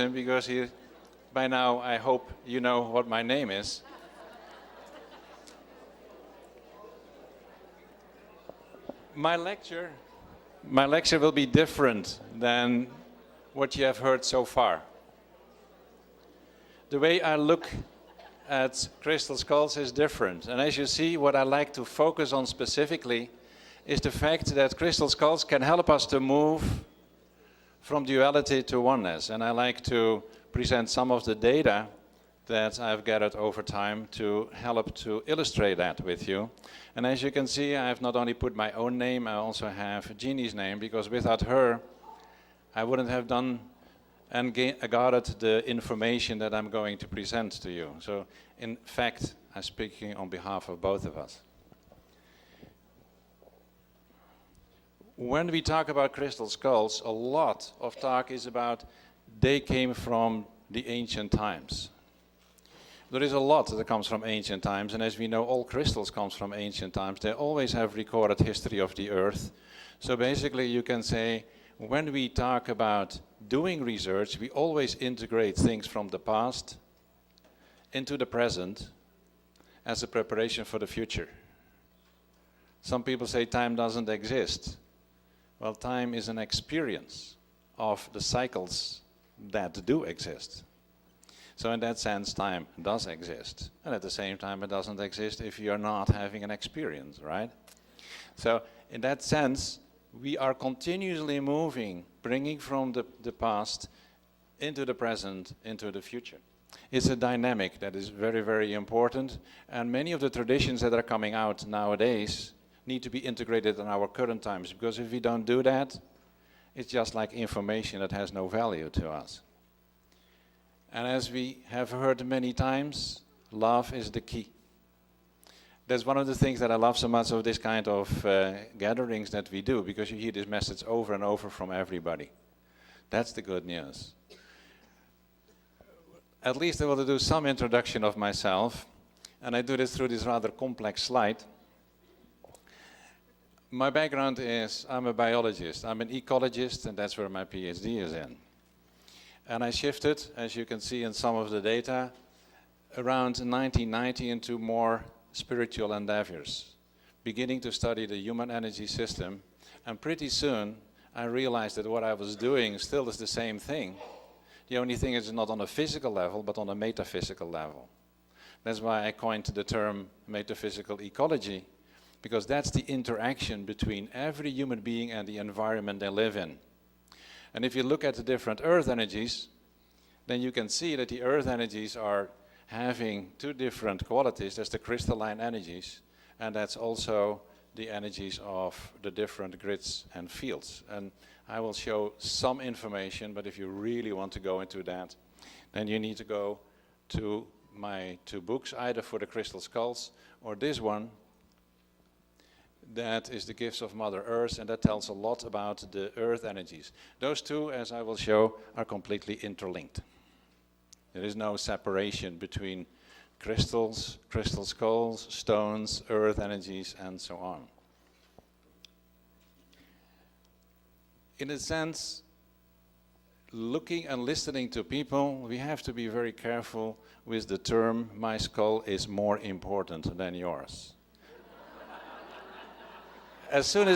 him because by now I hope you know what my name is. My lecture will be different than what you have heard so far. The way I look at crystal skulls is different. And as you see, what I like to focus on specifically is the fact that crystal skulls can help us to move from duality to oneness. And I like to present some of the data that I've gathered over time to help to illustrate that with you. And as you can see, I have not only put my own name, I also have Jeannie's name, because without her, I wouldn't have done and gathered the information that I'm going to present to you. So, in fact, I'm speaking on behalf of both of us. When we talk about crystal skulls, a lot of talk is about they came from the ancient times. There is a lot that comes from ancient times, and as we know, all crystals comes from ancient times. They always have recorded history of the earth. So basically you can say, when we talk about doing research, we always integrate things from the past into the present as a preparation for the future. Some people say time doesn't exist. Well, time is an experience of the cycles that do exist. So in that sense, time does exist. And at the same time, it doesn't exist if you're not having an experience, right? So in that sense, we are continuously moving, bringing from the past into the present, into the future. It's a dynamic that is very, very important. And many of the traditions that are coming out nowadays need to be integrated in our current times. Because if we don't do that, it's just like information that has no value to us. And as we have heard many times, love is the key. That's one of the things that I love so much of this kind of gatherings that we do, because you hear this message over and over from everybody. That's the good news. At least I will do some introduction of myself, and I do this through this rather complex slide. My background is, I'm a biologist. I'm an ecologist, and that's where my PhD is in. And I shifted, as you can see in some of the data, around 1990 into more spiritual endeavors, beginning to study the human energy system. And pretty soon, I realized that what I was doing still is the same thing. The only thing is not on a physical level, but on a metaphysical level. That's why I coined the term metaphysical ecology, because that's the interaction between every human being and the environment they live in. And if you look at the different earth energies, then you can see that the earth energies are having two different qualities. That's the crystalline energies, and that's also the energies of the different grids and fields. And I will show some information, but if you really want to go into that, then you need to go to my two books, either for the crystal skulls or this one. That is the gifts of Mother Earth, and that tells a lot about the earth energies. Those two, as I will show, are completely interlinked. There is no separation between crystals, crystal skulls, stones, earth energies, and so on. In a sense, looking and listening to people, we have to be very careful with the term, my skull is more important than yours. As soon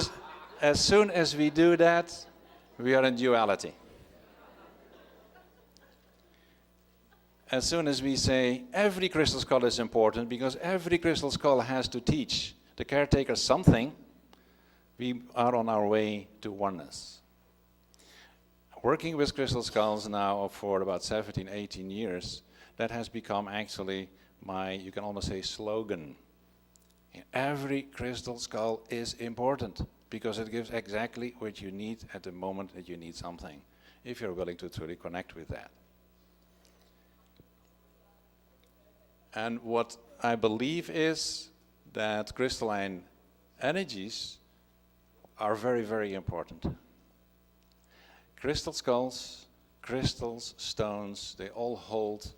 as we do that, we are in duality. As soon as we say every crystal skull is important, because every crystal skull has to teach the caretaker something, we are on our way to oneness. Working with crystal skulls now for about 17, 18 years, that has become actually my, you can almost say, slogan. Every crystal skull is important because it gives exactly what you need at the moment that you need something, if you're willing to truly connect with that. And what I believe is that crystalline energies are very, very important. Crystal skulls, crystals, stones, they all hold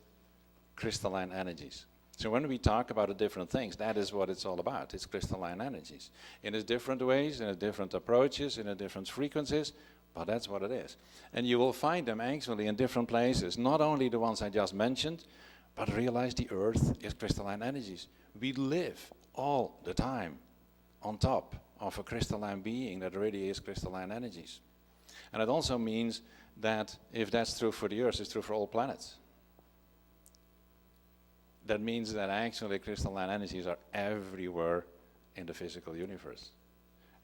crystalline energies. So when we talk about the different things, that is what it's all about. It's crystalline energies. In its different ways, in its different approaches, in its different frequencies, But that's what it is. And you will find them actually in different places, not only the ones I just mentioned, but realize the Earth is crystalline energies. We live all the time on top of a crystalline being that really is crystalline energies. And it also means that if that's true for the Earth, it's true for all planets. That means that actually crystalline energies are everywhere in the physical universe.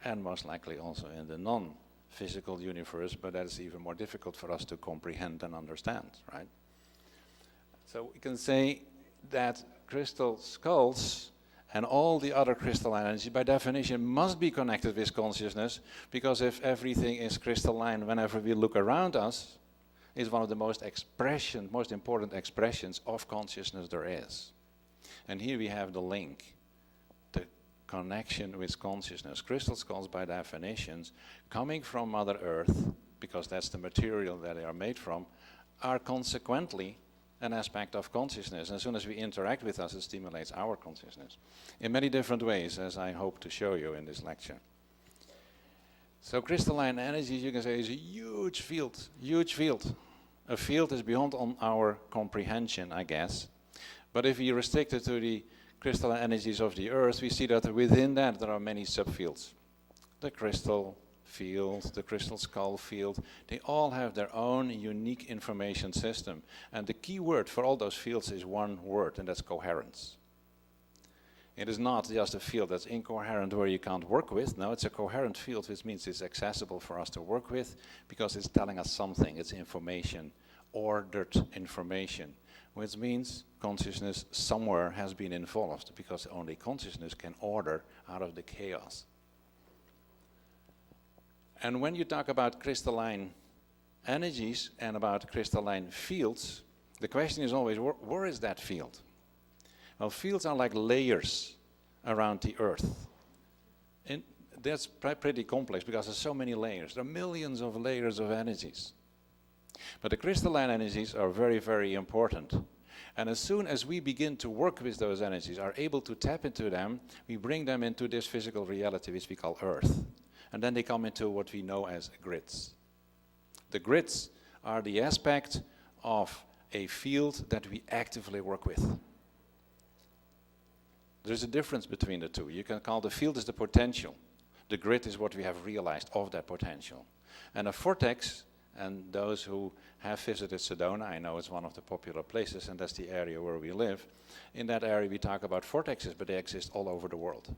And most likely also in the non-physical universe, but that's even more difficult for us to comprehend and understand, right? So we can say that crystal skulls and all the other crystalline energy, by definition, must be connected with consciousness, because if everything is crystalline whenever we look around us, it's one of the most important expressions of consciousness there is. And here we have the link, the connection with consciousness. Crystal skulls, by definitions, coming from Mother Earth, because that's the material that they are made from, are consequently an aspect of consciousness. As soon as we interact with us, it stimulates our consciousness in many different ways, as I hope to show you in this lecture. So crystalline energies, you can say, is a huge field, huge field. A field is beyond on our comprehension, I guess. But if we restrict it to the crystalline energies of the Earth, we see that within that there are many subfields. The crystal field, the crystal skull field, they all have their own unique information system. And the key word for all those fields is one word, and that's coherence. It is not just a field that's incoherent where you can't work with. No, it's a coherent field, which means it's accessible for us to work with because it's telling us something. It's information, ordered information, which means consciousness somewhere has been involved, because only consciousness can order out of the chaos. And when you talk about crystalline energies and about crystalline fields, the question is always, where is that field? Well, fields are like layers around the Earth. And that's pretty complex because there's so many layers. There are millions of layers of energies. But the crystalline energies are very, very important. And as soon as we begin to work with those energies, are able to tap into them, we bring them into this physical reality which we call Earth. And then they come into what we know as grids. The grids are the aspect of a field that we actively work with. There's a difference between the two. You can call the field as the potential. The grid is what we have realized of that potential. And a vortex, and those who have visited Sedona, I know it's one of the popular places, and that's the area where we live. In that area we talk about vortexes, but they exist all over the world.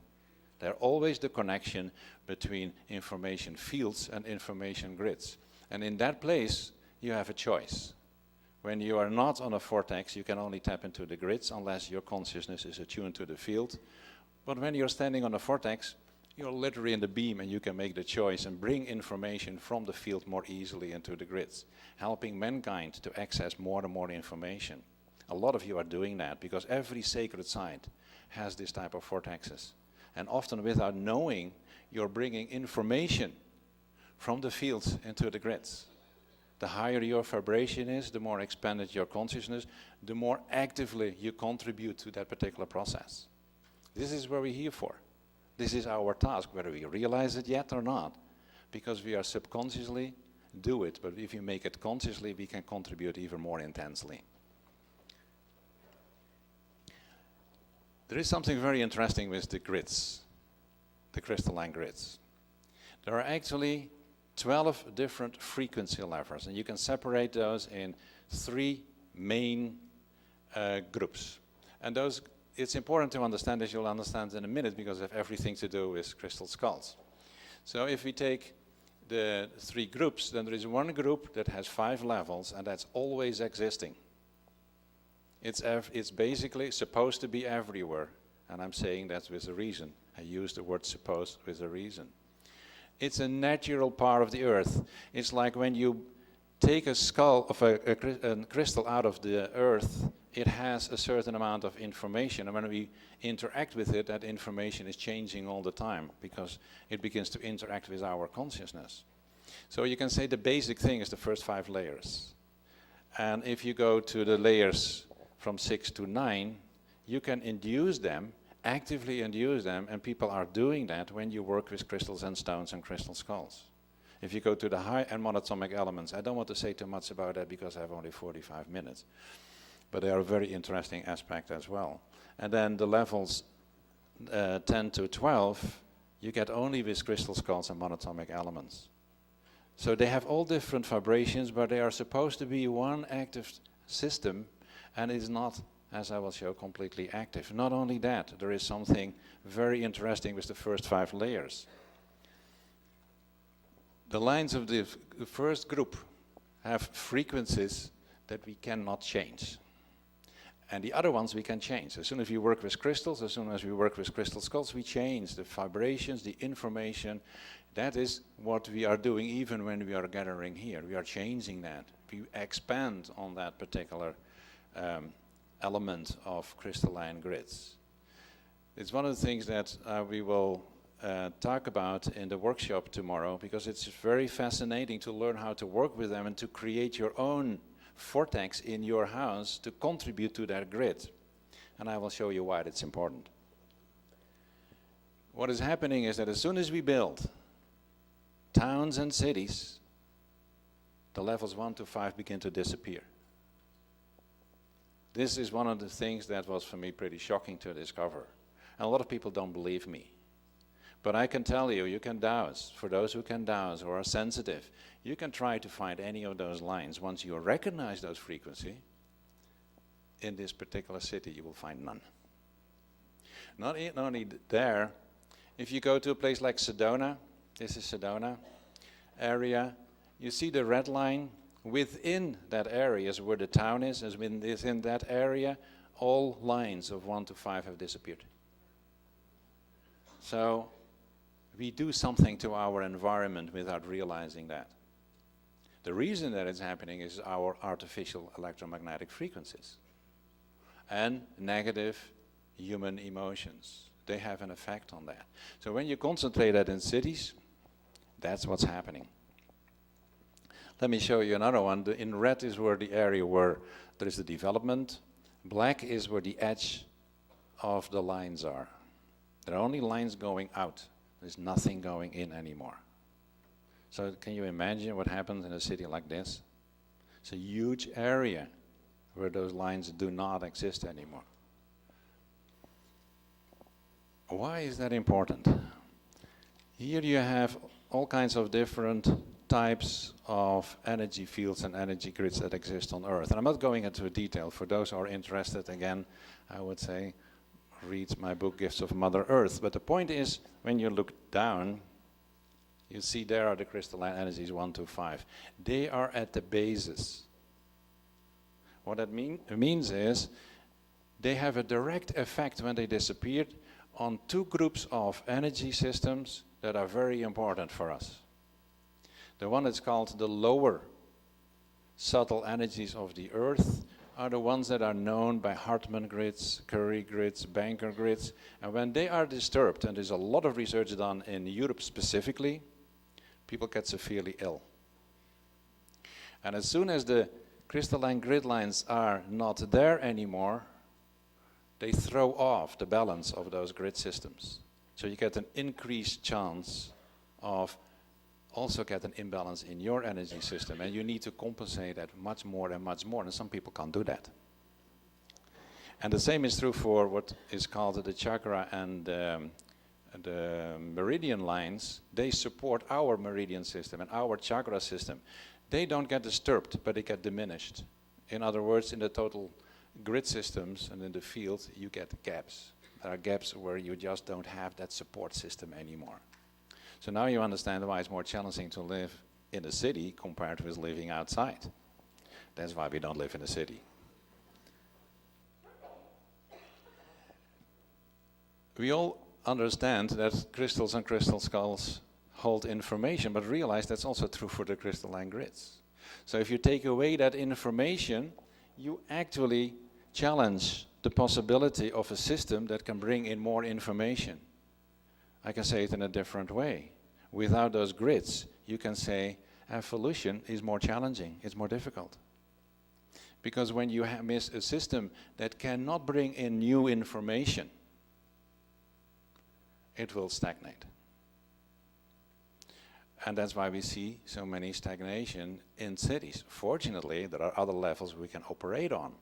They're always the connection between information fields and information grids. And in that place, you have a choice. When you are not on a vortex, you can only tap into the grids unless your consciousness is attuned to the field. But when you're standing on a vortex, you're literally in the beam and you can make the choice and bring information from the field more easily into the grids, helping mankind to access more and more information. A lot of you are doing that because every sacred site has this type of vortexes. And often without knowing, you're bringing information from the fields into the grids. The higher your vibration is, the more expanded your consciousness, the more actively you contribute to that particular process. This is what we're here for. This is our task, whether we realize it yet or not, because we are subconsciously do it, but if you make it consciously, we can contribute even more intensely. There is something very interesting with the grids, the crystalline grids. There are actually 12 different frequency levels, and you can separate those in 3 main groups. And those, it's important to understand, as you'll understand in a minute, because they have everything to do with crystal skulls. So if we take the 3 groups, then there is one group that has 5 levels, and that's always existing. It's basically supposed to be everywhere, and I'm saying that with a reason. I use the word supposed with a reason. It's a natural part of the Earth. It's like when you take a skull of a crystal out of the Earth, it has a certain amount of information, and when we interact with it, that information is changing all the time because it begins to interact with our consciousness. So you can say the basic thing is the first 5 layers. And if you go to the layers from 6 to 9, you can induce them, actively induce them, and people are doing that when you work with crystals and stones and crystal skulls. If you go to the high-end monatomic elements, I don't want to say too much about that because I have only 45 minutes, but they are a very interesting aspect as well. And then the levels 10 to 12, you get only with crystal skulls and monatomic elements. So they have all different vibrations, but they are supposed to be one active system, and it's not, as I will show, completely active. Not only that, there is something very interesting with the first 5 layers. The lines of the first group have frequencies that we cannot change. And the other ones we can change. As soon as we work with crystals, as soon as we work with crystal skulls, we change the vibrations, the information. That is what we are doing even when we are gathering here. We are changing that. We expand on that particular element of crystalline grids. It's one of the things that we will talk about in the workshop tomorrow, because it's very fascinating to learn how to work with them and to create your own vortex in your house to contribute to that grid. And I will show you why that's important. What is happening is that as soon as we build towns and cities, the levels 1 to 5 begin to disappear. This is one of the things that was for me pretty shocking to discover. And a lot of people don't believe me. But I can tell you, you can dowse. For those who can dowse or are sensitive, you can try to find any of those lines. Once you recognize those frequencies, in this particular city, you will find none. Not only there, if you go to a place like Sedona, this is Sedona area, you see the red line. Within that area is where the town is, as within that area, all lines of 1 to 5 have disappeared. So we do something to our environment without realizing that. The reason that it's happening is our artificial electromagnetic frequencies and negative human emotions. They have an effect on that. So when you concentrate that in cities, that's what's happening. Let me show you another one. In red is where the area where there is the development. Black is where the edge of the lines are. There are only lines going out. There's nothing going in anymore. So can you imagine what happens in a city like this? It's a huge area where those lines do not exist anymore. Why is that important? Here you have all kinds of different types of energy fields and energy grids that exist on Earth. And I'm not going into detail. For those who are interested, again, I would say, read my book, Gifts of Mother Earth. But the point is, when you look down, you see there are the crystalline energies 1 to 5. They are at the basis. What that means is, they have a direct effect when they disappeared on 2 groups of energy systems that are very important for us. The one that's called the lower subtle energies of the Earth are the ones that are known by Hartmann grids, Curie grids, Banker grids. And when they are disturbed, and there's a lot of research done in Europe specifically, people get severely ill. And as soon as the crystalline grid lines are not there anymore, they throw off the balance of those grid systems. So you get an increased chance of also get an imbalance in your energy system, and you need to compensate that much more, and some people can't do that. And the same is true for what is called the chakra and the meridian lines. They support our meridian system and our chakra system. They don't get disturbed, but they get diminished. In other words, in the total grid systems and in the field, you get gaps. There are gaps where you just don't have that support system anymore. So now you understand why it's more challenging to live in a city compared with living outside. That's why we don't live in a city. We all understand that crystals and crystal skulls hold information, but realize that's also true for the crystalline grids. So if you take away that information, you actually challenge the possibility of a system that can bring in more information. I can say it in a different way. Without those grids, you can say evolution is more challenging, it's more difficult. Because when you miss a system that cannot bring in new information, it will stagnate. And that's why we see so many stagnation in cities. Fortunately, there are other levels we can operate on,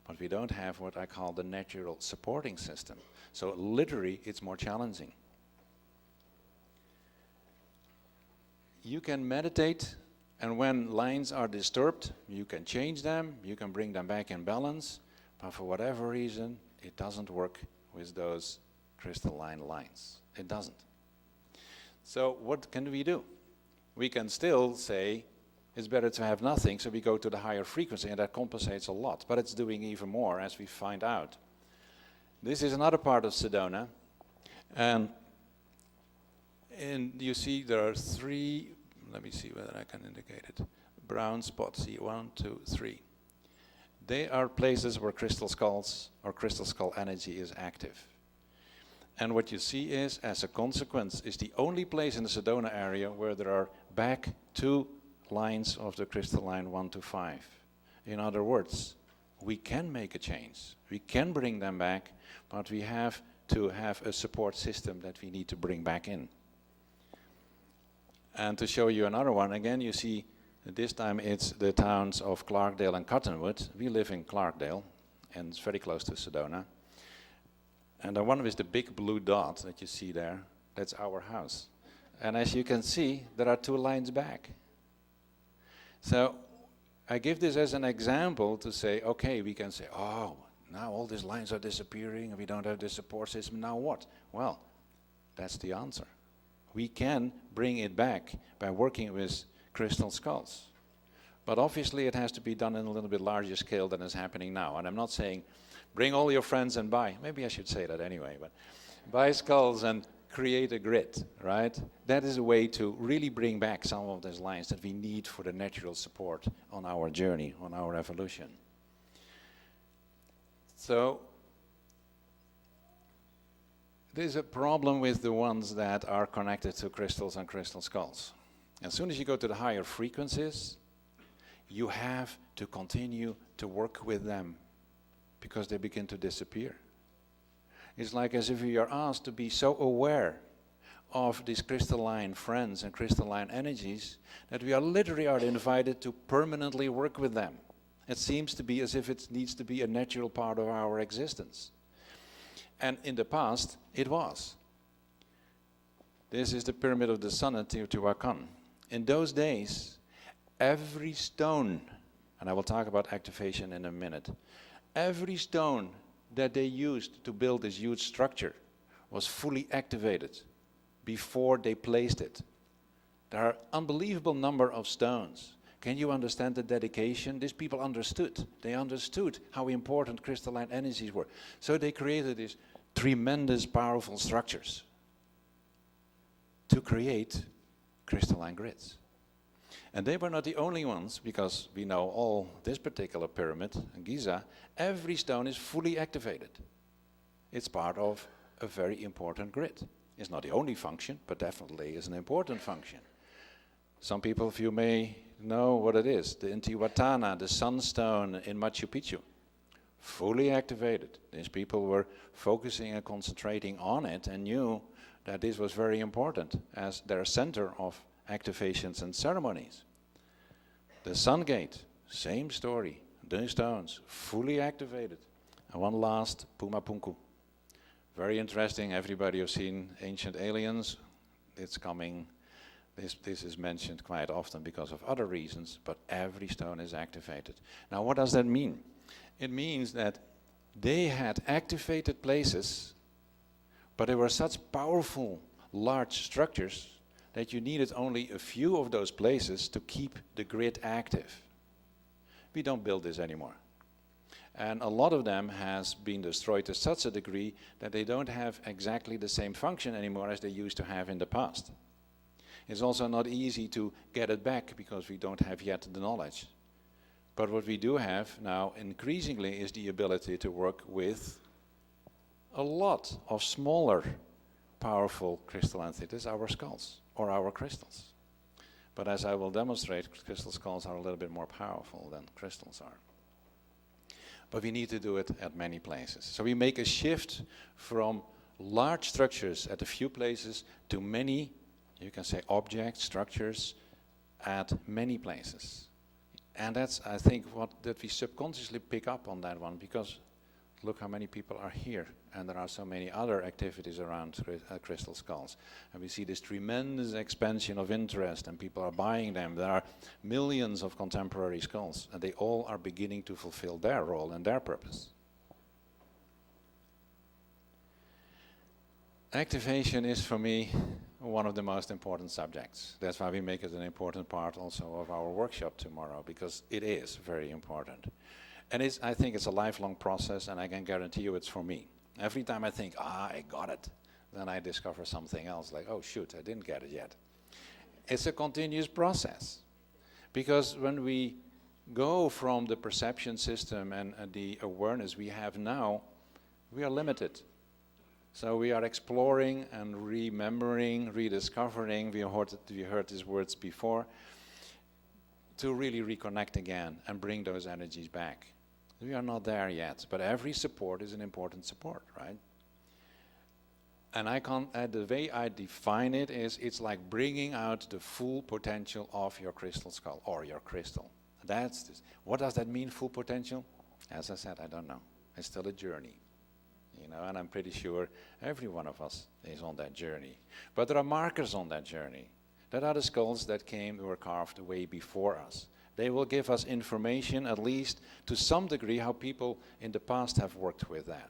but we don't have what I call the natural supporting system. So literally, it's more challenging. You can meditate, and when lines are disturbed, you can change them, you can bring them back in balance, but for whatever reason, it doesn't work with those crystalline lines. It doesn't. So what can we do? We can still say it's better to have nothing, so we go to the higher frequency, and that compensates a lot. But it's doing even more, as we find out. This is another part of Sedona, and you see there are 3, let me see whether I can indicate it, brown spots. See, 1, 2, 3. They are places where crystal skulls or crystal skull energy is active. And what you see is, as a consequence, is the only place in the Sedona area where there are back 2 lines of the crystalline 1 to 5. In other words, we can make a change. We can bring them back, but we have to have a support system that we need to bring back in. And to show you another one, again, you see this time it's the towns of Clarkdale and Cottonwood. We live in Clarkdale, and it's very close to Sedona. And the one with the big blue dot that you see there, that's our house. And as you can see, there are 2 lines back. So I give this as an example to say, okay, we can say, oh, now all these lines are disappearing, and we don't have this support system, now what? Well, that's the answer. We can bring it back by working with crystal skulls. But obviously it has to be done in a little bit larger scale than is happening now. And I'm not saying bring all your friends and buy. Maybe I should say that anyway, but buy skulls and create a grid, right? That is a way to really bring back some of those lines that we need for the natural support on our journey, on our evolution. So there's a problem with the ones that are connected to crystals and crystal skulls. As soon as you go to the higher frequencies, you have to continue to work with them because they begin to disappear. It's like as if you are asked to be so aware of these crystalline friends and crystalline energies that we are literally invited to permanently work with them. It seems to be as if it needs to be a natural part of our existence. And in the past, it was. This is the Pyramid of the Sun at Teotihuacan. In those days, every stone, and I will talk about activation in a minute, every stone that they used to build this huge structure was fully activated before they placed it. There are unbelievable number of stones. Can you understand the dedication? These people understood. They understood how important crystalline energies were. So they created these tremendous, powerful structures to create crystalline grids. And they were not the only ones, because we know all this particular pyramid, Giza, every stone is fully activated. It's part of a very important grid. It's not the only function, but definitely is an important function. Some people of you may know what it is. The Intihuatana, the sunstone in Machu Picchu, fully activated. These people were focusing and concentrating on it and knew that this was very important as their center of activations and ceremonies. The Sun Gate, same story. The stones, fully activated. And one last, Pumapunku. Very interesting. Everybody has seen Ancient Aliens. It's coming. This is mentioned quite often because of other reasons, but every stone is activated. Now, what does that mean? It means that they had activated places, but they were such powerful, large structures that you needed only a few of those places to keep the grid active. We don't build this anymore. And a lot of them has been destroyed to such a degree that they don't have exactly the same function anymore as they used to have in the past. It's also not easy to get it back because we don't have yet the knowledge. But what we do have now increasingly is the ability to work with a lot of smaller, powerful crystalline entities, our skulls or our crystals. But as I will demonstrate, crystal skulls are a little bit more powerful than crystals are. But we need to do it at many places. So we make a shift from large structures at a few places to many, you can say objects, structures, at many places. And that's, I think, that we subconsciously pick up on that one, because look how many people are here, and there are so many other activities around crystal skulls. And we see this tremendous expansion of interest, and people are buying them. There are millions of contemporary skulls, and they all are beginning to fulfill their role and their purpose. Activation is, for me, one of the most important subjects. That's why we make it an important part also of our workshop tomorrow, because it is very important. And I think it's a lifelong process, and I can guarantee you it's for me. Every time I think, I got it, then I discover something else, like, oh shoot, I didn't get it yet. It's a continuous process. Because when we go from the perception system and the awareness we have now, we are limited. So we are exploring and remembering, rediscovering, we heard these words before, to really reconnect again and bring those energies back. We are not there yet, but every support is an important support, right? And the way I define it is, it's like bringing out the full potential of your crystal skull, or your crystal. What does that mean, full potential? As I said, I don't know. It's still a journey. And I'm pretty sure every one of us is on that journey. But there are markers on that journey. That are the skulls that were carved way before us. They will give us information, at least to some degree, how people in the past have worked with that.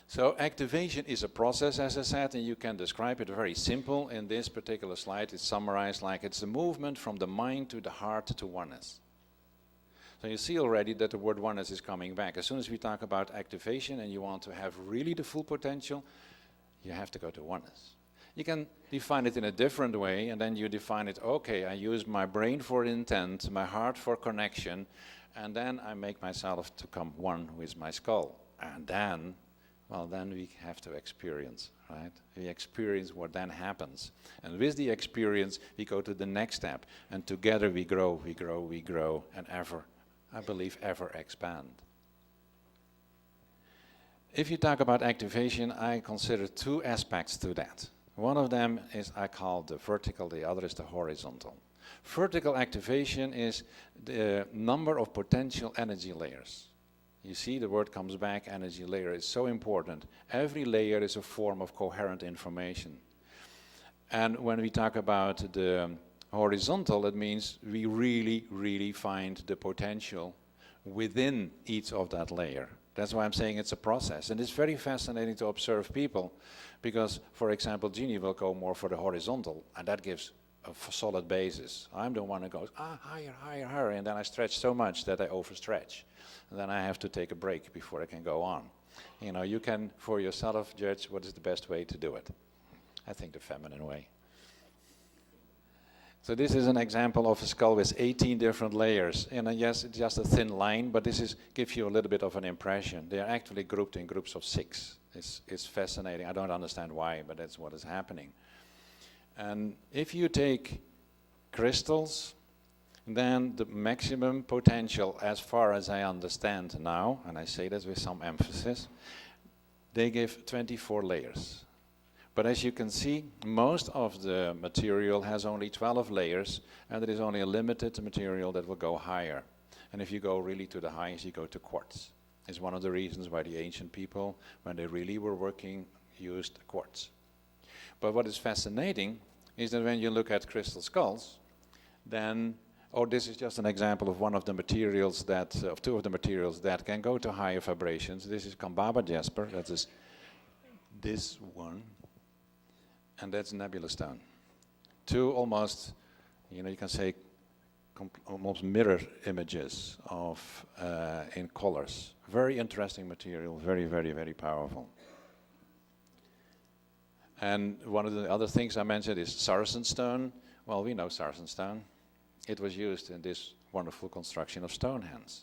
So activation is a process, as I said, and you can describe it very simple. In this particular slide, it's summarized like it's a movement from the mind to the heart to oneness. So you see already that the word oneness is coming back. As soon as we talk about activation and you want to have really the full potential, you have to go to oneness. You can define it in a different way, and then you define it, okay, I use my brain for intent, my heart for connection, and then I make myself to come one with my skull. And then, then we have to experience, right? We experience what then happens. And with the experience, we go to the next step, and together we grow, and I believe, ever expand. If you talk about activation, I consider two aspects to that. One of them is, I call the vertical, the other is the horizontal. Vertical activation is the number of potential energy layers. You see, the word comes back, energy layer is so important. Every layer is a form of coherent information. And when we talk about the horizontal, it means we really find the potential within each of that layer. That's why I'm saying it's a process. And it's very fascinating to observe people, because, for example, Jeannie will go more for the horizontal, and that gives a solid basis. I'm the one who goes, higher, and then I stretch so much that I overstretch. And then I have to take a break before I can go on. You can, for yourself, judge what is the best way to do it. I think the feminine way. So this is an example of a skull with 18 different layers. And yes, it's just a thin line, but this gives you a little bit of an impression. They are actually grouped in groups of 6. It's fascinating. I don't understand why, but that's what is happening. And if you take crystals, then the maximum potential, as far as I understand now, and I say this with some emphasis, they give 24 layers. But as you can see, most of the material has only 12 layers, and there is only a limited material that will go higher. And if you go really to the highest, you go to quartz. It's one of the reasons why the ancient people, when they really were working, used quartz. But what is fascinating is that when you look at crystal skulls, then, this is just an example of one of the materials of two of the materials that can go to higher vibrations. This is Kambaba jasper, that is this one. And that's nebula stone. Two almost, you can say, almost mirror images of in colors. Very interesting material, very powerful. And one of the other things I mentioned is Saracen stone. Well, we know Saracen stone. It was used in this wonderful construction of Stonehenge.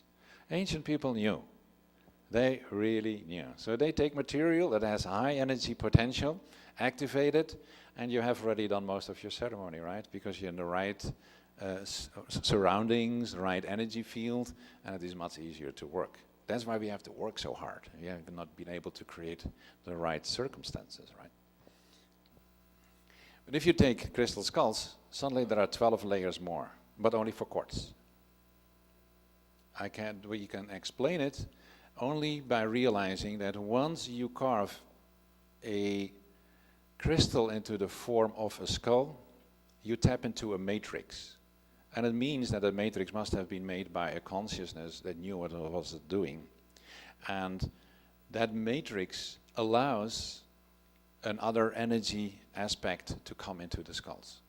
Ancient people knew. They really knew. So they take material that has high energy potential, activate it, and you have already done most of your ceremony, right? Because you're in the right surroundings, the right energy field, and it is much easier to work. That's why we have to work so hard. We have not been able to create the right circumstances, right? But if you take crystal skulls, suddenly there are 12 layers more, but only for quartz. We can explain it only by realizing that once you carve a crystal into the form of a skull, you tap into a matrix. And it means that the matrix must have been made by a consciousness that knew what it was doing. And that matrix allows another energy aspect to come into the skulls.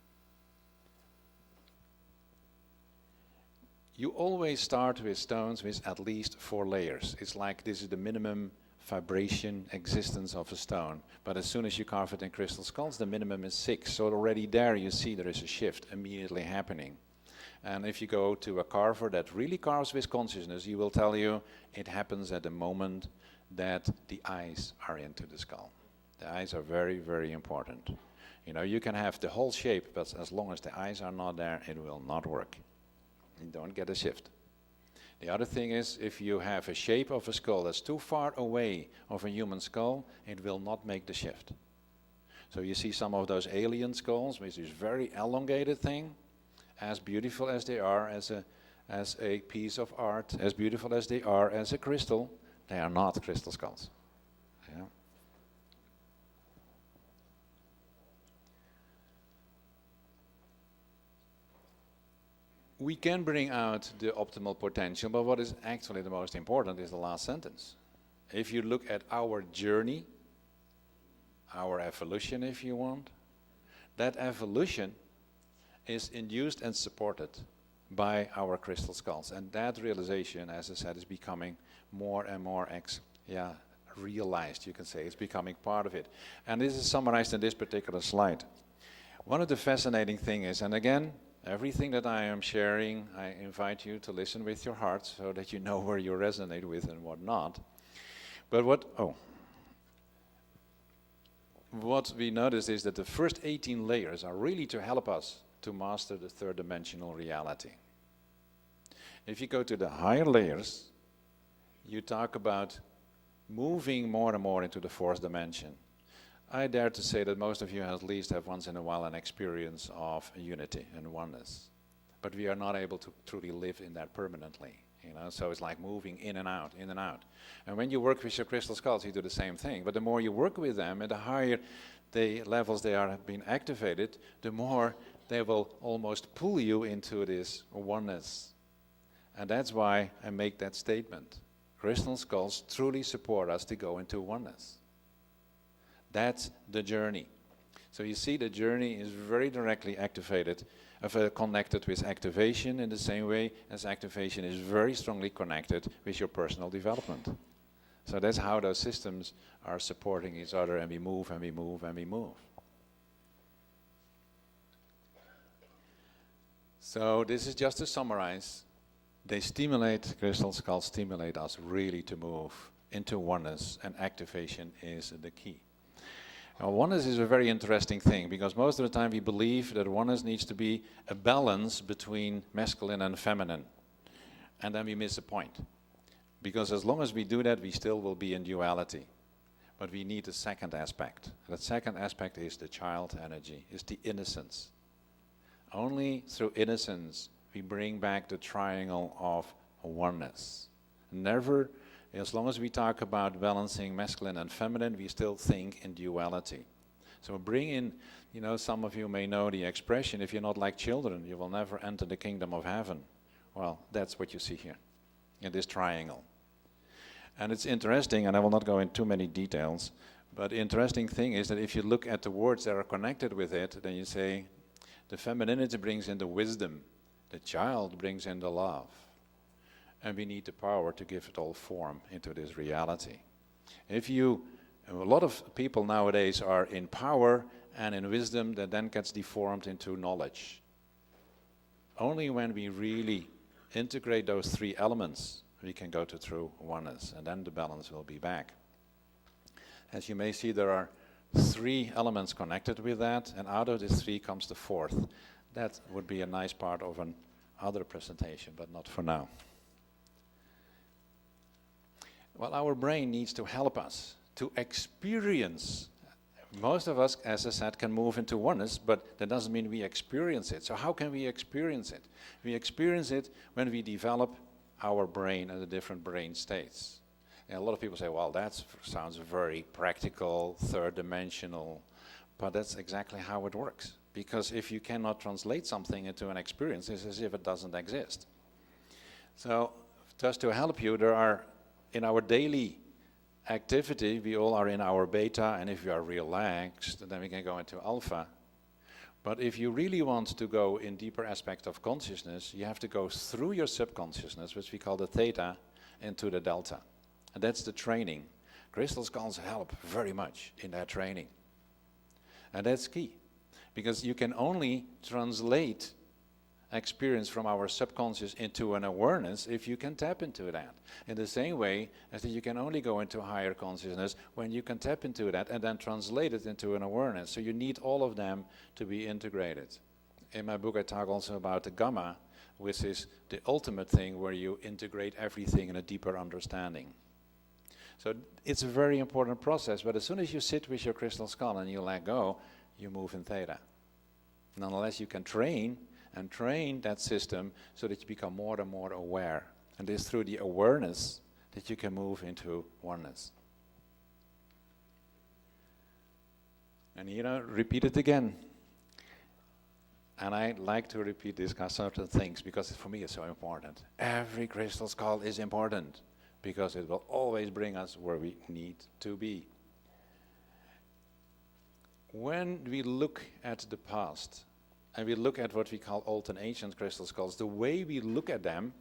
You always start with stones with at least 4 layers. It's like this is the minimum vibration existence of a stone. But as soon as you carve it in crystal skulls, the minimum is 6. So already there you see there is a shift immediately happening. And if you go to a carver that really carves with consciousness, he will tell you it happens at the moment that the eyes are into the skull. The eyes are very, very important. You know, you can have the whole shape, but as long as the eyes are not there, it will not work. You don't get a shift. The other thing is, if you have a shape of a skull that's too far away of a human skull, it will not make the shift. So you see some of those alien skulls with this very elongated thing, as beautiful as they are as a piece of art, as beautiful as they are as a crystal, they are not crystal skulls. Yeah. We can bring out the optimal potential, but what is actually the most important is the last sentence. If you look at our journey, our evolution if you want, that evolution is induced and supported by our crystal skulls. And that realization, as I said, is becoming more and more realized, you can say. It's becoming part of it. And this is summarized in this particular slide. One of the fascinating things is, and again, everything that I am sharing, I invite you to listen with your heart so that you know where you resonate with and what not. But what we notice is that the first 18 layers are really to help us to master the third dimensional reality. If you go to the higher layers, you talk about moving more and more into the fourth dimension. I dare to say that most of you at least have once in a while an experience of unity and oneness. But we are not able to truly live in that permanently. You know, so it's like moving in and out, in and out. And when you work with your crystal skulls, you do the same thing. But the more you work with them, and the higher the levels they are being activated, the more they will almost pull you into this oneness. And that's why I make that statement. Crystal skulls truly support us to go into oneness. That's the journey. So you see the journey is very directly connected with activation in the same way as activation is very strongly connected with your personal development. So that's how those systems are supporting each other, and we move and we move and we move. So this is just to summarize. Crystal skulls stimulate us really to move into oneness, and activation is the key. Now, oneness is a very interesting thing, because most of the time we believe that oneness needs to be a balance between masculine and feminine. And then we miss the point. Because as long as we do that, we still will be in duality. But we need a second aspect. That second aspect is the child energy, is the innocence. Only through innocence we bring back the triangle of oneness. Never, as long as we talk about balancing masculine and feminine, we still think in duality. So bring in, some of you may know the expression, if you're not like children, you will never enter the kingdom of heaven. Well, that's what you see here, in this triangle. And it's interesting, and I will not go into too many details, but the interesting thing is that if you look at the words that are connected with it, then you say, the femininity brings in the wisdom, the child brings in the love. And we need the power to give it all form into this reality. A lot of people nowadays are in power and in wisdom that then gets deformed into knowledge. Only when we really integrate those three elements, we can go to true oneness, and then the balance will be back. As you may see, there are 3 elements connected with that, and out of these 3 comes the 4th. That would be a nice part of another presentation, but not for now. Well, our brain needs to help us to experience Most of us, as I said, can move into oneness, but that doesn't mean we experience it. So how can we experience it? We experience it when we develop our brain and the different brain states. And a lot of people say, well, that sounds very practical, third-dimensional, but that's exactly how it works. Because if you cannot translate something into an experience, it's as if it doesn't exist. So just to help you, there are, in our daily activity, we all are in our beta, and if you are relaxed, then we can go into alpha. But if you really want to go in deeper aspects of consciousness, you have to go through your subconsciousness, which we call the theta, into the delta. And that's the training. Crystal skulls help very much in that training. And that's key, because you can only translate experience from our subconscious into an awareness if you can tap into that. In the same way as that you can only go into higher consciousness when you can tap into that and then translate it into an awareness. So you need all of them to be integrated. In my book I talk also about the gamma, which is the ultimate thing where you integrate everything in a deeper understanding. So it's a very important process, but as soon as you sit with your crystal skull and you let go, you move in theta. Nonetheless, you can train that system so that you become more and more aware. And it's through the awareness that you can move into oneness. And repeat it again. And I like to repeat these certain things because for me it's so important. Every crystal skull is important because it will always bring us where we need to be. When we look at the past, and we look at what we call old and ancient crystal skulls, the way we look at them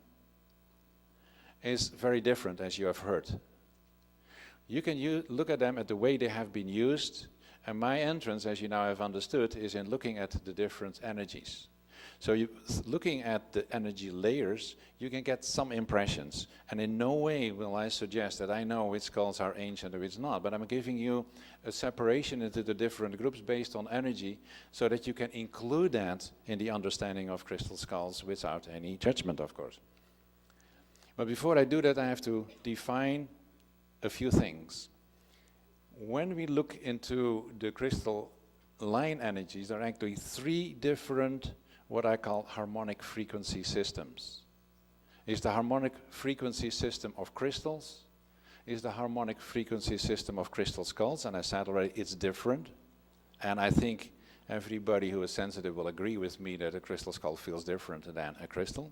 is very different, as you have heard. You can look at them at the way they have been used, and my entrance, as you now have understood, is in looking at the different energies. So looking at the energy layers, you can get some impressions. And in no way will I suggest that I know which skulls are ancient or which not, but I'm giving you a separation into the different groups based on energy so that you can include that in the understanding of crystal skulls without any judgment, of course. But before I do that, I have to define a few things. When we look into the crystalline energies, there are actually three different what I call harmonic frequency systems. Is the harmonic frequency system of crystals, is the harmonic frequency system of crystal skulls, and I said already it's different, and I think everybody who is sensitive will agree with me that a crystal skull feels different than a crystal,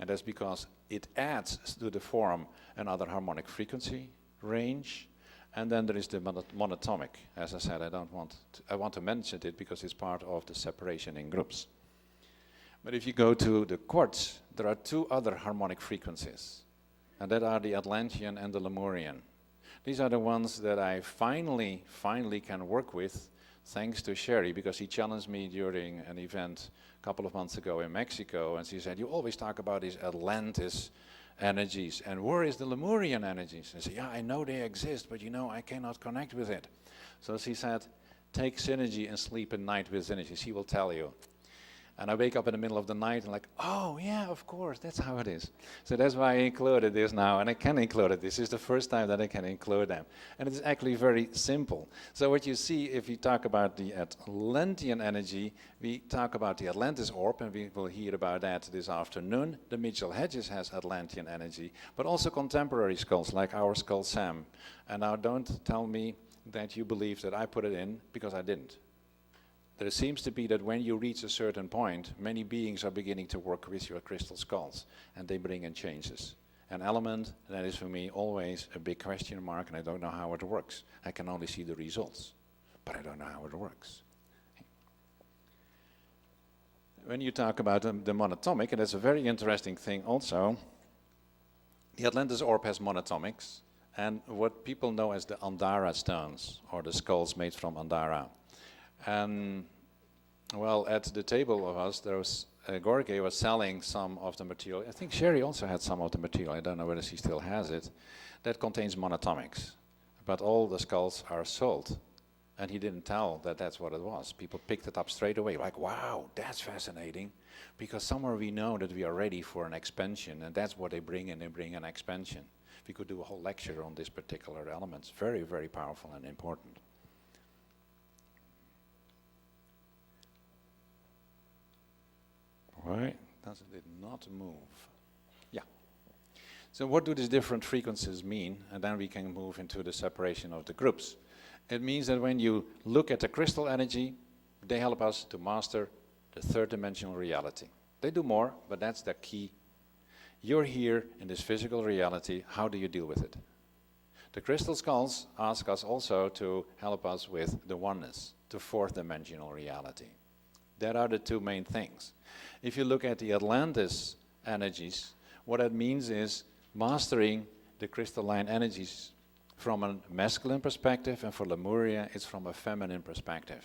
and that's because it adds to the form another harmonic frequency range, and then there is the monatomic. As I said, I want to mention it because it's part of the separation in groups. But if you go to the quartz, there are two other harmonic frequencies, and that are the Atlantean and the Lemurian. These are the ones that I finally can work with, thanks to Sherry, because he challenged me during an event a couple of months ago in Mexico, and she said, you always talk about these Atlantis energies, and where is the Lemurian energies? I said, yeah, I know they exist, but I cannot connect with it. So she said, take synergy and sleep at night with synergy. She will tell you. And I wake up in the middle of the night and like, oh yeah, of course, that's how it is. So that's why I included this now, and I can include it. This is the first time that I can include them. And it's actually very simple. So what you see, if you talk about the Atlantean energy, we talk about the Atlantis orb, and we will hear about that this afternoon. The Mitchell Hedges has Atlantean energy, but also contemporary skulls, like our skull Sam. And now don't tell me that you believe that I put it in, because I didn't. There seems to be that when you reach a certain point, many beings are beginning to work with your crystal skulls, and they bring in changes. An element that is for me always a big question mark, and I don't know how it works. I can only see the results, but I don't know how it works. When you talk about the monatomic, and that's a very interesting thing also, the Atlantis orb has monatomics, and what people know as the Andara stones, or the skulls made from Andara. And well, at the table of us, there was Gorge was selling some of the material. I think Sherry also had some of the material. I don't know whether she still has it. That contains monatomics, but all the skulls are sold. And he didn't tell that that's what it was. People picked it up straight away, like, wow, that's fascinating. Because somewhere we know that we are ready for an expansion, and that's what they bring in. They bring an expansion. We could do a whole lecture on this particular element. It's very, very powerful and important. Why does it not move? Yeah. So what do these different frequencies mean? And then we can move into the separation of the groups. It means that when you look at the crystal energy, they help us to master the third dimensional reality. They do more, but that's the key. You're here in this physical reality. How do you deal with it? The crystal skulls ask us also to help us with the oneness, the fourth dimensional reality. That are the two main things. If you look at the Atlantis energies, what that means is mastering the crystalline energies from a masculine perspective, and for Lemuria, it's from a feminine perspective.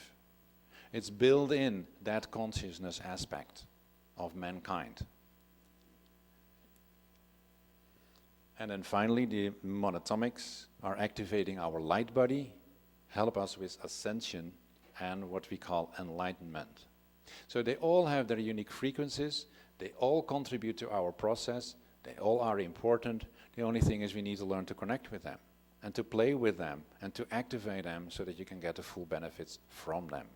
It's built in that consciousness aspect of mankind. And then finally, the monatomics are activating our light body, help us with ascension and what we call enlightenment. So they all have their unique frequencies, they all contribute to our process, they all are important. The only thing is we need to learn to connect with them, and to play with them, and to activate them so that you can get the full benefits from them.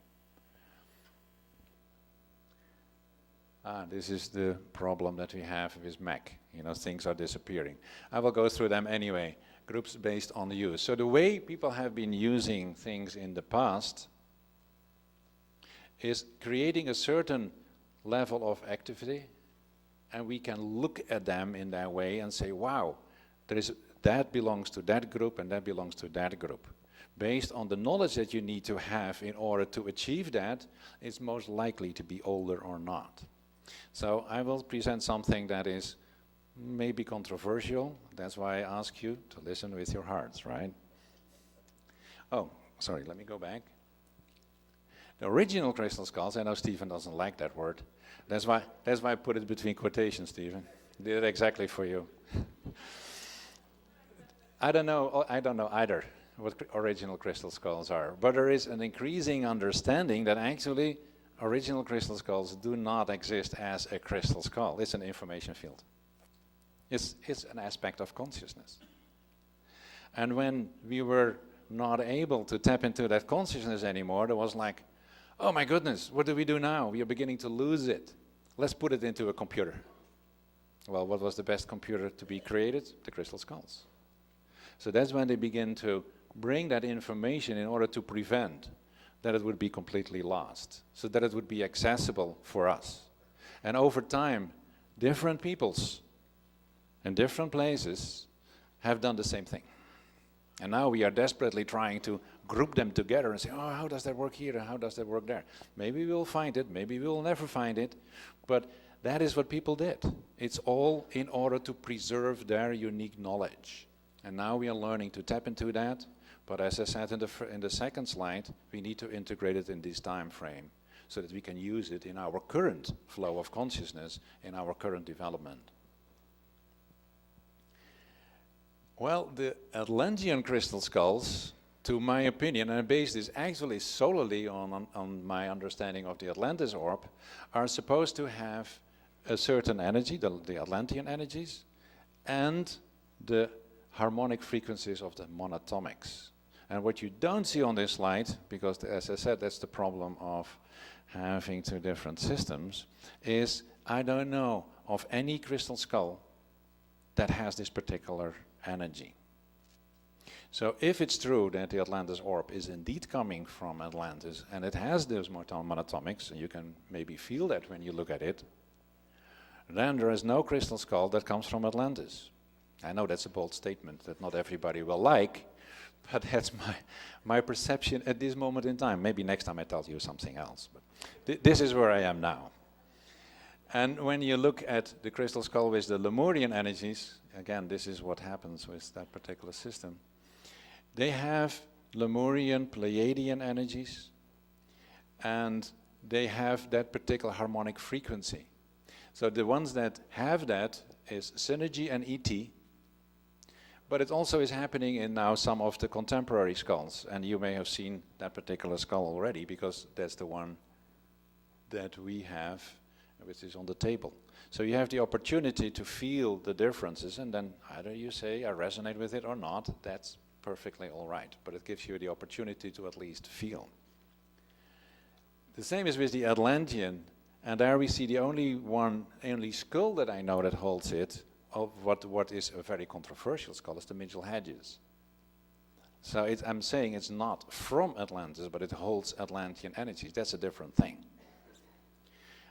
This is the problem that we have with Mac. You know, things are disappearing. I will go through them anyway. Groups based on the use. So the way people have been using things in the past is creating a certain level of activity, and we can look at them in that way and say, wow, that belongs to that group and that belongs to that group. Based on the knowledge that you need to have in order to achieve that, it's most likely to be older or not. So I will present something that is maybe controversial. That's why I ask you to listen with your hearts, right? Oh, sorry, let me go back. The original crystal skulls, I know Stephen doesn't like that word. That's why I put it between quotations, Stephen. Did it exactly for you. I don't know either what original crystal skulls are, but there is an increasing understanding that actually original crystal skulls do not exist as a crystal skull. It's an information field. It's an aspect of consciousness. And when we were not able to tap into that consciousness anymore, there was like, oh my goodness, what do we do now? We are beginning to lose it. Let's put it into a computer. Well, what was the best computer to be created? The crystal skulls. So that's when they begin to bring that information in order to prevent that it would be completely lost, so that it would be accessible for us. And over time, different peoples in different places have done the same thing. And now we are desperately trying to group them together and say, oh, how does that work here and how does that work there? Maybe we'll find it, maybe we'll never find it, but that is what people did. It's all in order to preserve their unique knowledge. And now we are learning to tap into that. But as I said in the second slide, we need to integrate it in this time frame so that we can use it in our current flow of consciousness, in our current development. Well, the Atlantean crystal skulls, to my opinion, and I base this actually solely on my understanding of the Atlantis orb, are supposed to have a certain energy, the Atlantean energies, and the harmonic frequencies of the monatomics. And what you don't see on this slide, because as I said, that's the problem of having two different systems, is I don't know of any crystal skull that has this particular energy. So if it's true that the Atlantis orb is indeed coming from Atlantis, and it has those monatomics, and you can maybe feel that when you look at it, then there is no crystal skull that comes from Atlantis. I know that's a bold statement that not everybody will like, but that's my perception at this moment in time. Maybe next time I tell you something else. But this is where I am now. And when you look at the crystal skull with the Lemurian energies, again, this is what happens with that particular system. They have Lemurian, Pleiadian energies, and they have that particular harmonic frequency. So the ones that have that is Synergy and ET, but it also is happening in now some of the contemporary skulls, and you may have seen that particular skull already, because that's the one that we have, which is on the table. So you have the opportunity to feel the differences, and then either you say, I resonate with it or not, that's perfectly all right, but it gives you the opportunity to at least feel. The same is with the Atlantean And there we see the only skull that I know that holds it, of what is a very controversial skull, is the Mitchell Hedges. So I'm saying it's not from Atlantis, but it holds Atlantean energies. That's a different thing.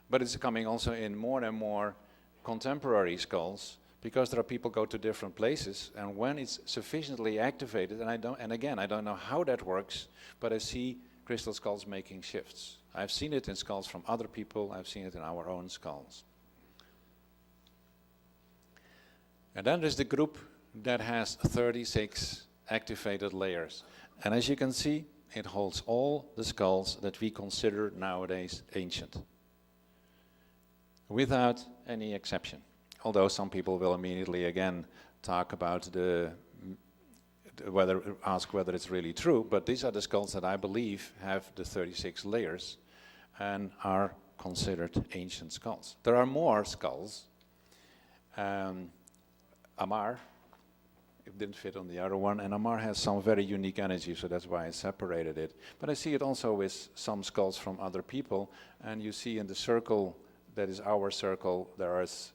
But it's coming also in more and more contemporary skulls, because there are people go to different places, and when it's sufficiently activated, and again, I don't know how that works, but I see crystal skulls making shifts. I've seen it in skulls from other people, I've seen it in our own skulls. And then there's the group that has 36 activated layers. And as you can see, it holds all the skulls that we consider nowadays ancient, without any exception. Although some people will immediately again talk about ask whether it's really true, but these are the skulls that I believe have the 36 layers and are considered ancient skulls. There are more skulls. Amar, it didn't fit on the other one, and Amar has some very unique energy, so that's why I separated it. But I see it also with some skulls from other people, and you see in the circle that is our circle, there is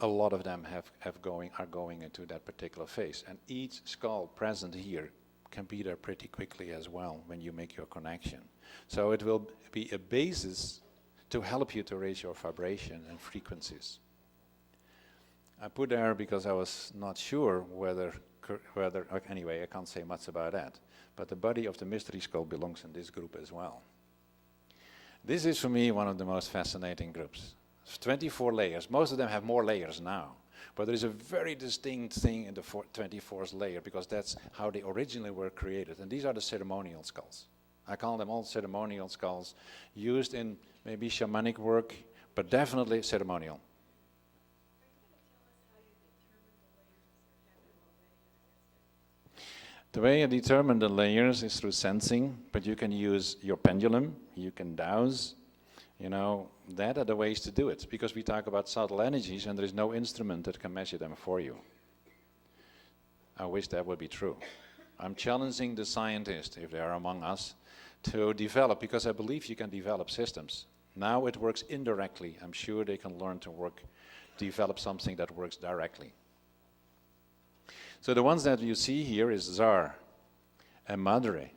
a lot of them are going into that particular phase. And each skull present here can be there pretty quickly as well when you make your connection. So it will be a basis to help you to raise your vibration and frequencies. I put there because I was not sure whether anyway, I can't say much about that. But the body of the mystery skull belongs in this group as well. This is for me one of the most fascinating groups. 24 layers. Most of them have more layers now. But there is a very distinct thing in the 24th layer, because that's how they originally were created. And these are the ceremonial skulls. I call them all ceremonial skulls, used in maybe shamanic work, but definitely ceremonial. The way I determine the layers is through sensing, but you can use your pendulum, you can dowse, that are the ways to do it, because we talk about subtle energies and there is no instrument that can measure them for you. I wish that would be true. I'm challenging the scientists, if they are among us, to develop, because I believe you can develop systems. Now it works indirectly. I'm sure they can learn to develop something that works directly. So the ones that you see here is Tsar and Madre.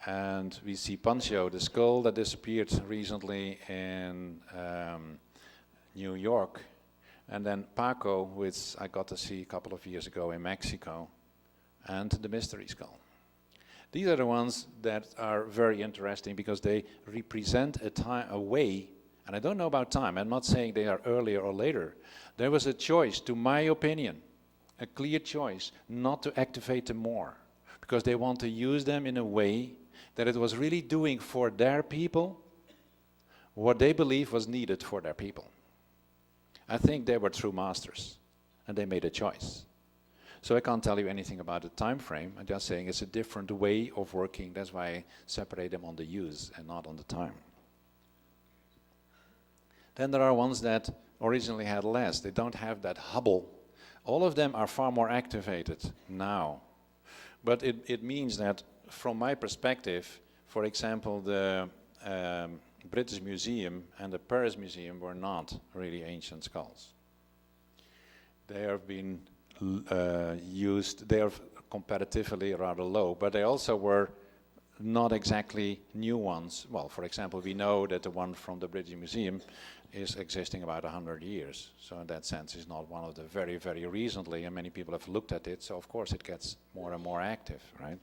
And we see Pancho, the skull that disappeared recently in New York. And then Paco, which I got to see a couple of years ago in Mexico. And the mystery skull. These are the ones that are very interesting because they represent a way, and I don't know about time, I'm not saying they are earlier or later. There was a choice, to my opinion, a clear choice not to activate them more, because they want to use them in a way that it was really doing for their people what they believe was needed for their people. I think they were true masters, and they made a choice. So I can't tell you anything about the time frame. I'm just saying it's a different way of working. That's why I separate them on the use and not on the time. Then there are ones that originally had less. They don't have that Hubble. All of them are far more activated now. But it means that from my perspective, for example, the British Museum and the Paris Museum were not really ancient skulls. They have been used, they are comparatively rather low, but they also were not exactly new ones. Well, for example, we know that the one from the British Museum is existing about 100 years. So in that sense, it's not one of the very, very recently, and many people have looked at it, so of course it gets more and more active, right?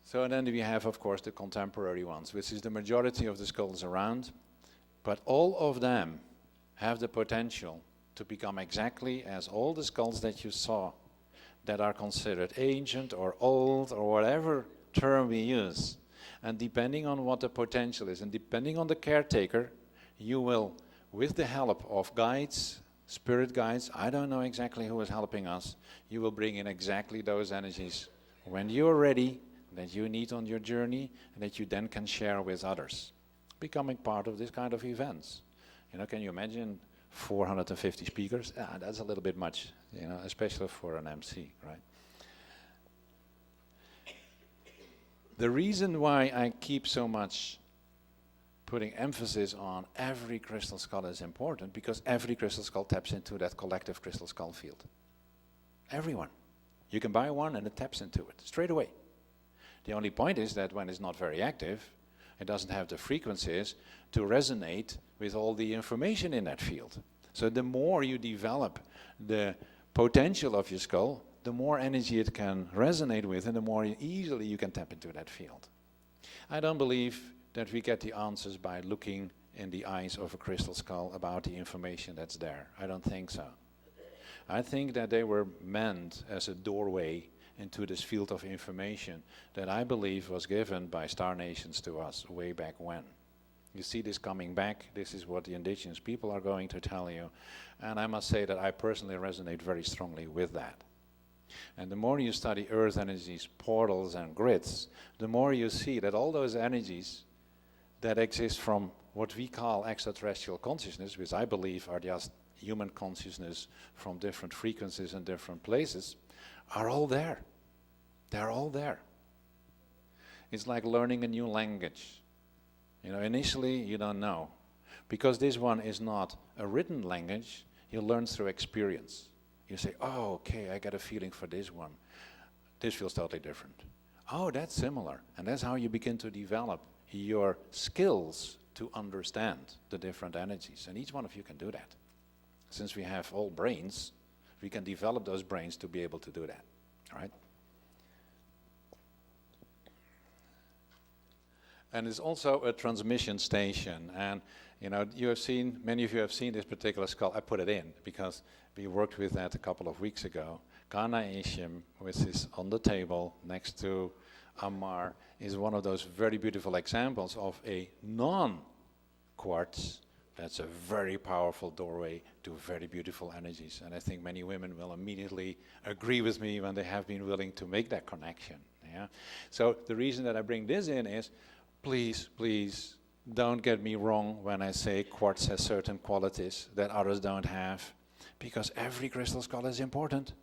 So and then we have, of course, the contemporary ones, which is the majority of the skulls around, but all of them have the potential to become exactly as all the skulls that you saw that are considered ancient or old or whatever term we use. And depending on what the potential is and depending on the caretaker, you will, with the help of guides, spirit guides, I don't know exactly who is helping us, you will bring in exactly those energies when you're ready, that you need on your journey, and that you then can share with others, becoming part of this kind of events. Can you imagine 450 speakers? That's a little bit much, especially for an MC, right? The reason why I keep so much putting emphasis on every crystal skull is important, because every crystal skull taps into that collective crystal skull field. Everyone. You can buy one and it taps into it straight away. The only point is that when it's not very active, it doesn't have the frequencies to resonate with all the information in that field. So the more you develop the potential of your skull, the more energy it can resonate with, and the more easily you can tap into that field. I don't believe that we get the answers by looking in the eyes of a crystal skull about the information that's there. I don't think so. I think that they were meant as a doorway into this field of information that I believe was given by Star Nations to us way back when. You see this coming back. This is what the indigenous people are going to tell you. And I must say that I personally resonate very strongly with that. And the more you study earth energies, portals and grids, the more you see that all those energies that exist from what we call extraterrestrial consciousness, which I believe are just human consciousness from different frequencies and different places, are all there. They're all there. It's like learning a new language. You know, initially you don't know. Because this one is not a written language, you learn through experience. You say, oh, okay, I got a feeling for this one. This feels totally different. Oh, that's similar. And that's how you begin to develop your skills to understand the different energies. And each one of you can do that. Since we have all brains, we can develop those brains to be able to do that. All right? And it's also a transmission station. And you know, you have seen, many of you have seen this particular skull. I put it in because we worked with that a couple of weeks ago. Kana Ishim, which is on the table next to Ammar, is one of those very beautiful examples of a non-quartz. That's a very powerful doorway to very beautiful energies. And I think many women will immediately agree with me when they have been willing to make that connection. Yeah? So the reason that I bring this in is, please, please, don't get me wrong when I say quartz has certain qualities that others don't have, because every crystal skull is important.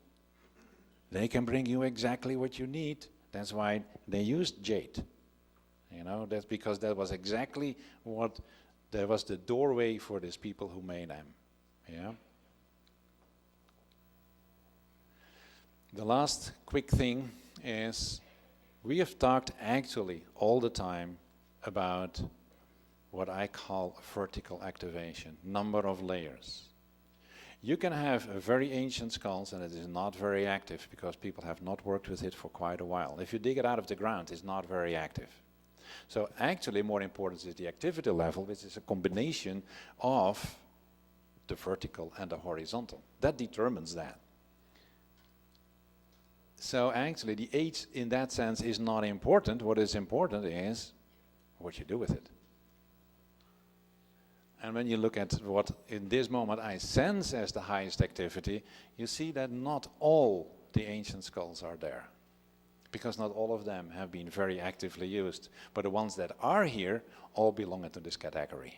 They can bring you exactly what you need. That's why they used jade. You know, that's because that was exactly what, that was the doorway for these people who made them. Yeah. The last quick thing is, we have talked actually all the time about what I call vertical activation, number of layers. You can have a very ancient skulls and it is not very active because people have not worked with it for quite a while. If you dig it out of the ground, it's not very active. So actually more important is the activity level, which is a combination of the vertical and the horizontal. That determines that. So actually the age in that sense is not important. What is important is what you do with it. And when you look at what in this moment I sense as the highest activity, you see that not all the ancient skulls are there. Because not all of them have been very actively used. But the ones that are here all belong into this category.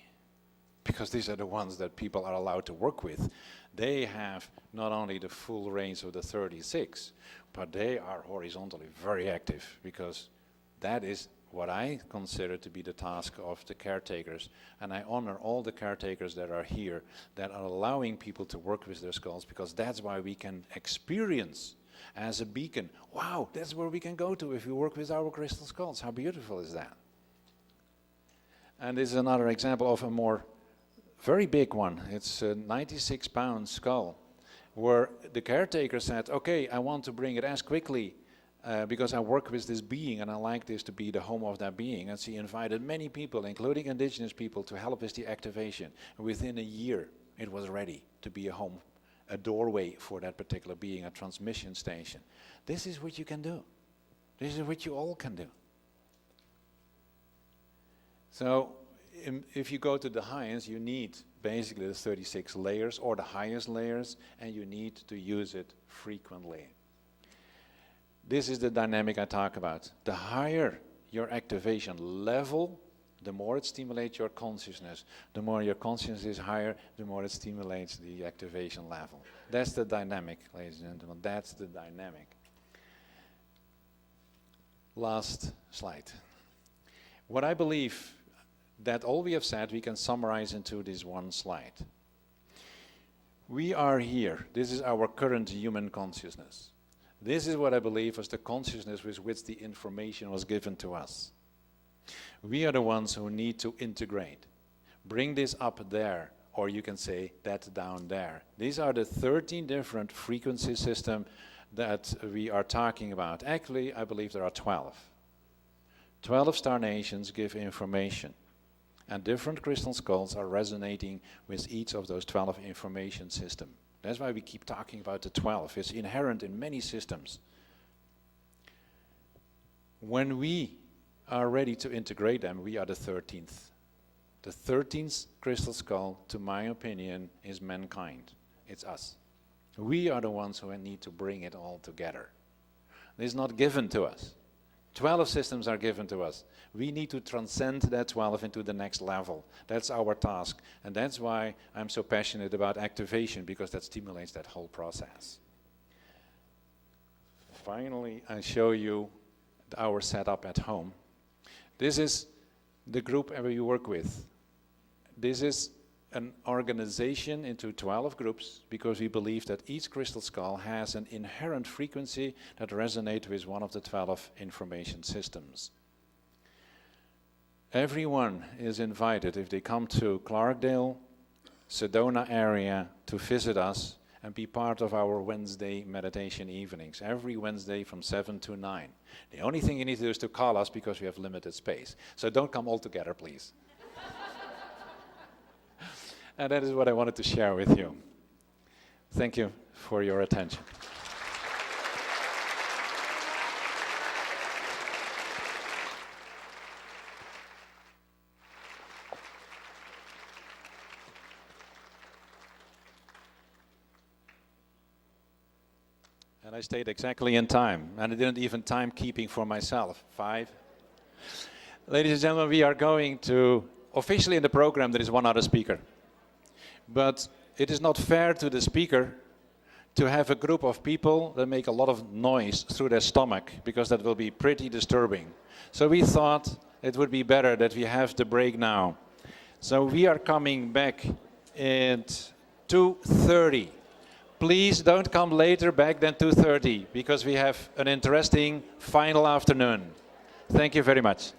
Because these are the ones that people are allowed to work with. They have not only the full range of the 36, but they are horizontally very active, because that is what I consider to be the task of the caretakers. And I honor all the caretakers that are here, that are allowing people to work with their skulls, because that's why we can experience as a beacon, wow, that's where we can go to if we work with our crystal skulls. How beautiful is that? And this is another example of a more very big one. It's a 96-pound skull, where the caretaker said, okay, I want to bring it as quickly because I work with this being and I like this to be the home of that being. And she invited many people, including indigenous people, to help with the activation. And within a year, it was ready to be a home, a doorway for that particular being, a transmission station. This is what you can do. This is what you all can do. So if you go to the highest, you need basically the 36 layers or the highest layers, and you need to use it frequently. This is the dynamic I talk about. The higher your activation level, the more it stimulates your consciousness. The more your consciousness is higher, the more it stimulates the activation level. That's the dynamic, ladies and gentlemen. That's the dynamic. Last slide. What I believe That all we have said we can summarize into this one slide. We are here. This is our current human consciousness. This is what I believe was the consciousness with which the information was given to us. We are the ones who need to integrate. Bring this up there, or you can say that down there. These are the 13 different frequency systems that we are talking about. Actually, I believe there are 12. 12 star nations give information. And different crystal skulls are resonating with each of those 12 information systems. That's why we keep talking about the 12. It's inherent in many systems. When we are ready to integrate them, we are the 13th. The 13th crystal skull, to my opinion, is mankind. It's us. We are the ones who need to bring it all together. This is not given to us. 12 systems are given to us. We need to transcend that 12 into the next level. That's our task. And that's why I'm so passionate about activation, because that stimulates that whole process. Finally, I show you our setup at home. This is the group we work with. This is an organization into 12 groups, because we believe that each crystal skull has an inherent frequency that resonates with one of the 12 information systems. Everyone is invited, if they come to Clarkdale, Sedona area, to visit us and be part of our Wednesday meditation evenings, every Wednesday from 7 to 9. The only thing you need to do is to call us, because we have limited space. So don't come all together, please. And that is what I wanted to share with you. Thank you for your attention. And I stayed exactly in time, and I didn't even timekeeping for myself. 5. Ladies and gentlemen, we are going to, officially in the program there is one other speaker. But it is not fair to the speaker to have a group of people that make a lot of noise through their stomach, because that will be pretty disturbing. So we thought it would be better that we have the break now. So we are coming back at 2:30. Please don't come later back than 2:30, because we have an interesting final afternoon. Thank you very much.